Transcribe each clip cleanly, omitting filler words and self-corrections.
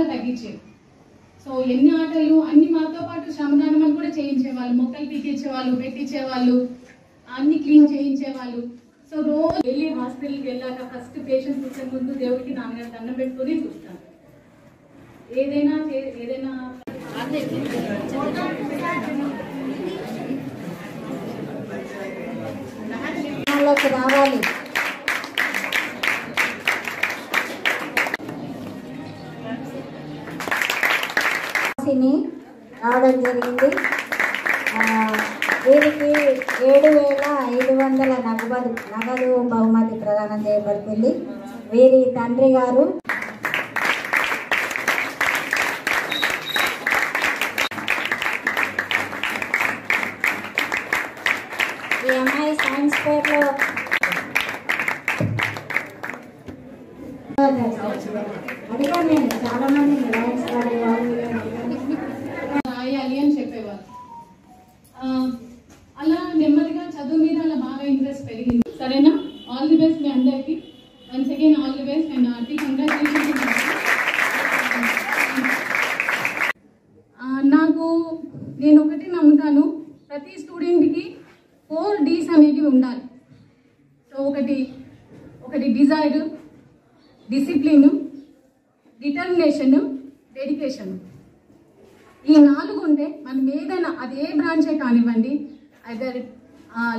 చాలా తగ్గించేది. సో ఎన్ని ఆటలు అన్ని మాతో పాటు శ్రమదానం కూడా చేయించేవాళ్ళు, మొక్కలు పీకించేవాళ్ళు, పెట్టించేవాళ్ళు, అన్ని క్లీన్ చేయించేవాళ్ళు. సో రోజు వెళ్ళి హాస్పిటల్కి వెళ్ళాక ఫస్ట్ పేషెంట్ చూసే ముందు దేవుడికి నాన్నగారు దండం పెట్టుకుని చూస్తాను. ఏదైనా రావాలి. రావడం జరిగింది. వీరికి 7,500 నగదు బహుమతి ప్రదానం చేయబడుతుంది. వీరి తండ్రి గారు ఈ అమ్మాయి సైన్స్ ఫేర్లో అడిగాను నేను చాలా మంది రాయాలి అని చెప్పేవారు. అలా నెమ్మదిగా చదువు మీద అలా బాగా ఇంట్రెస్ట్ పెరిగింది. సరేనా? ఆల్ ది బెస్ట్ మీ అందరికి. Once again all the best and hearty congratulations. నేను ఒకటి నమ్ముతాను, ప్రతి స్టూడెంట్కి 4 Ds అనేవి ఉండాలి. సో ఒకటి డిజైర్, డిసిప్లిన్, డిటర్మినేషన్, డెడికేషన్. ఈ 4 ఉంటే మనం ఏదైనా అది ఏ బ్రాంచే కానివ్వండి, ఐదర్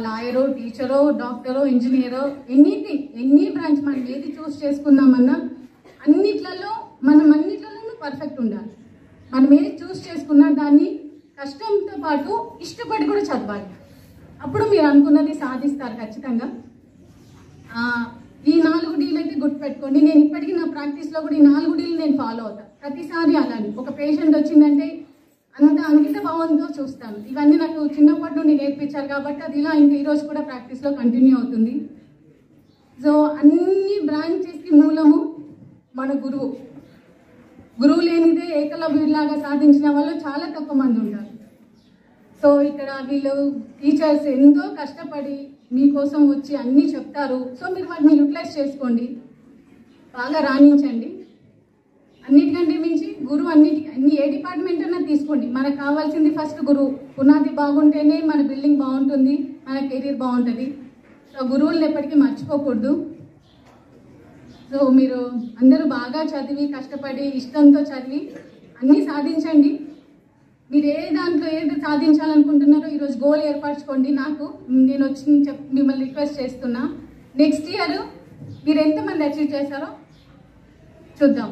లాయరో, టీచరో, డాక్టరో, ఇంజనీరో, ఎనీ బ్రాంచ్ మనం ఏది చూస్ చేసుకుందామన్నా అన్నిట్లలోనూ పర్ఫెక్ట్ ఉండాలి. మనం ఏది చూస్ చేసుకున్నా దాన్ని కష్టంతో పాటు ఇష్టపడి కూడా చదవాలి. అప్పుడు మీరు అనుకున్నది సాధిస్తారు ఖచ్చితంగా. ఈ 4 Dలు అయితే గుర్తుపెట్టుకోండి. నేను ఇప్పటికీ నా ప్రాక్టీస్లో కూడా ఈ 4 Dలు నేను ఫాలో అవుతాను ప్రతిసారి. అలానే ఒక పేషెంట్ వచ్చిందంటే అంత అంకిత భావంతో చూస్తాను. ఇవన్నీ నాకు చిన్నప్పటి నుండి నేర్పించారు కాబట్టి అది ఇలా ఇంకా ఈరోజు కూడా ప్రాక్టీస్లో కంటిన్యూ అవుతుంది. సో అన్ని బ్రాంచెస్కి మూలము మన గురువు. గురువు లేనిదే ఏకలవ్యుడిలాగా సాధించిన వాళ్ళు చాలా తక్కువ మంది ఉంటారు. సో ఇక్కడ వీళ్ళు టీచర్స్ ఎంతో కష్టపడి మీకోసం వచ్చి అన్నీ చెప్తారు. సో మీరు వాటిని యూటిలైజ్ చేసుకోండి, బాగా రాణించండి. అన్నిటికంటే మించి గురువు అన్ని ఏ డిపార్ట్మెంట్ అన్నా తీసుకోండి, మనకు కావాల్సింది ఫస్ట్ గురువు. పునాది బాగుంటేనే మన బిల్డింగ్ బాగుంటుంది, మన కెరీర్ బాగుంటుంది. సో గురువులను ఎప్పటికీ మర్చిపోకూడదు. సో మీరు అందరూ బాగా చదివి కష్టపడి ఇష్టంతో చదివి అన్నీ సాధించండి. మీరు దాంట్లో ఏది సాధించాలనుకుంటున్నారో ఈరోజు గోల్ ఏర్పరచుకోండి. నేను వచ్చి మిమ్మల్ని రిక్వెస్ట్ చేస్తున్నా, నెక్స్ట్ ఇయర్ మీరు ఎంతమంది అచీవ్ చేశారో చూద్దాం.